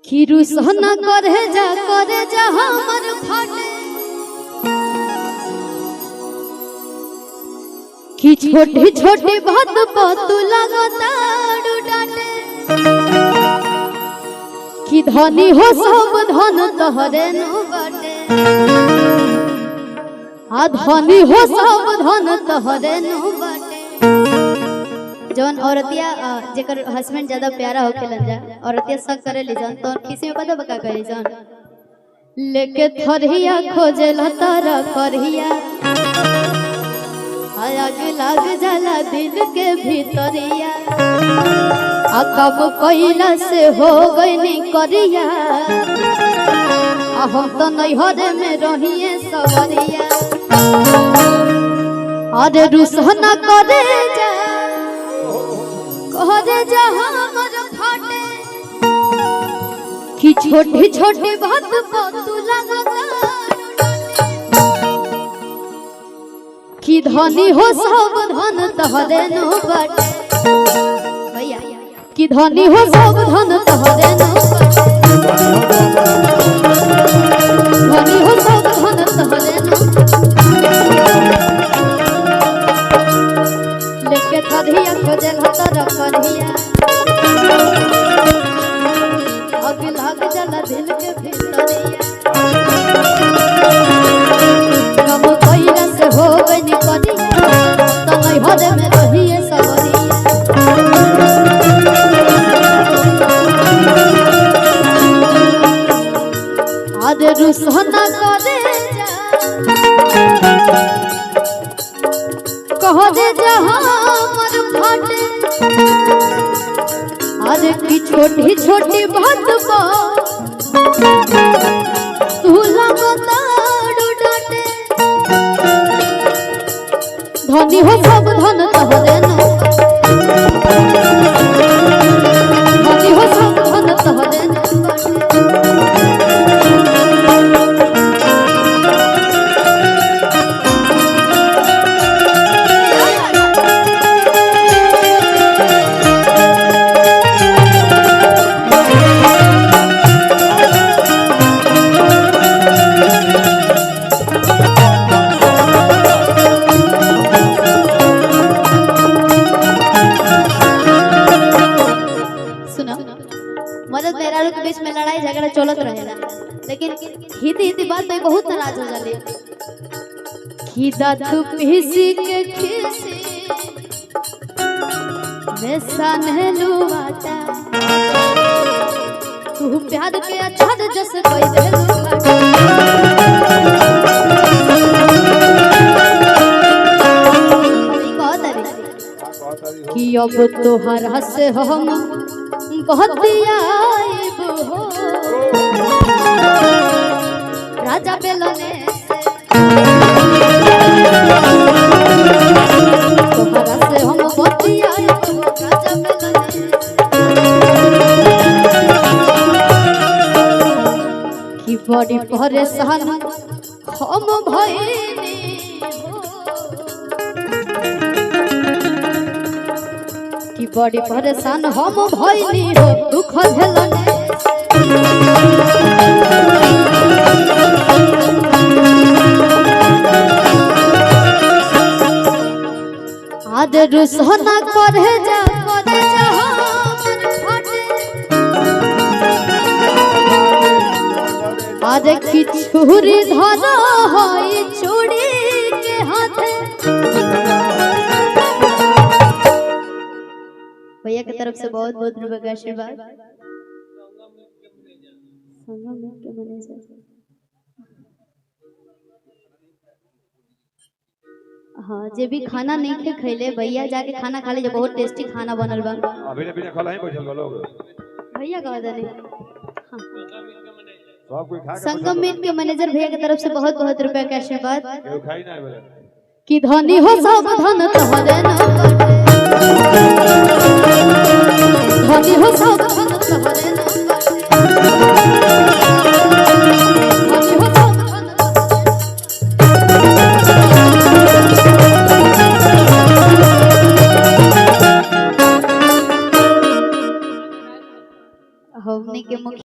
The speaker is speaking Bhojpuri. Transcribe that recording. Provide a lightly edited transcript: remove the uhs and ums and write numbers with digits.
खीरू सहना करे जा हमर फाटे कि छोटी छोटी बात तू लगता डाटे कि धनी हो सब धन तोहरे नु बाटे आ धनी हो सब धन तोहरे नु बाटे। जौन औरतिया जेकर हस्बैंड ज्यादा प्यारा होखेलन जा औरतिया सब करे ली जन तो खिसी में पता बका करी जन लेके थरिया खोजे लतारा करहिया आग लाग जाला दिल के भीतरिया आ कब कइला से हो गइनी करिया आ हम तो नैहरे में रहिए सवरिया अरे रुसना करे जा हमर फाटे कि छोटी छोटी बात तू लगता कि धनी हो सब धन तोहरे नु बाटे भैया कि धनी हो सब धन तोहरे नु बाटे धनी हो सब धन तोहरे नु लेके थरिया खोजे लतारा करहिया आग लाग जाला दिल के भीतरिया कब कइला से हो गइनी करिया त नैहरे में रहिए सवरिया आज रुसना करे जा हमर फाटे आज की छोटी छोटी बात तू लगता डाटे धनी हो सब धन तोहरे नु धनी हो सब धन तोहरे नु मदद मेहरारू के बीच में लड़ाई झगड़ा चलत रहेला लेकिन हिती हिती बात पे बहुत नाराज हो जाले कि दातु पीसी के खीसी वैसा नहलू आता तू प्यार के अच्छा जस कोई देलू कि अब तोहरा से हम कहतिया हो राजा बेलने तोहरा से हम कहतिया राजा बेलने कि बड़ी परेशान हम भइनी कि बड़ी परेशान हम भइनी हो दुख झेलने आज रुसना करे जा हमर फाटे आज की छुरी धरा है चूड़ी के हाथे भैया की तरफ से बहुत बहुत रुपए का आशीर्वाद हाँ जे भी खाना नहीं थे खैले भैया जाके खाना खा ले जो बहुत टेस्टी खाना बनल बा अभी खला ही बैठल बा लोग भैया कहा जाने संगम मीट के मैनेजर भैया की तरफ से बहुत बहुत रुपए का आशीर्वाद कि धनी हो सब धन तोहरे नु धनी हो सब धन तोहरे नु धनी हो सब धन हमने के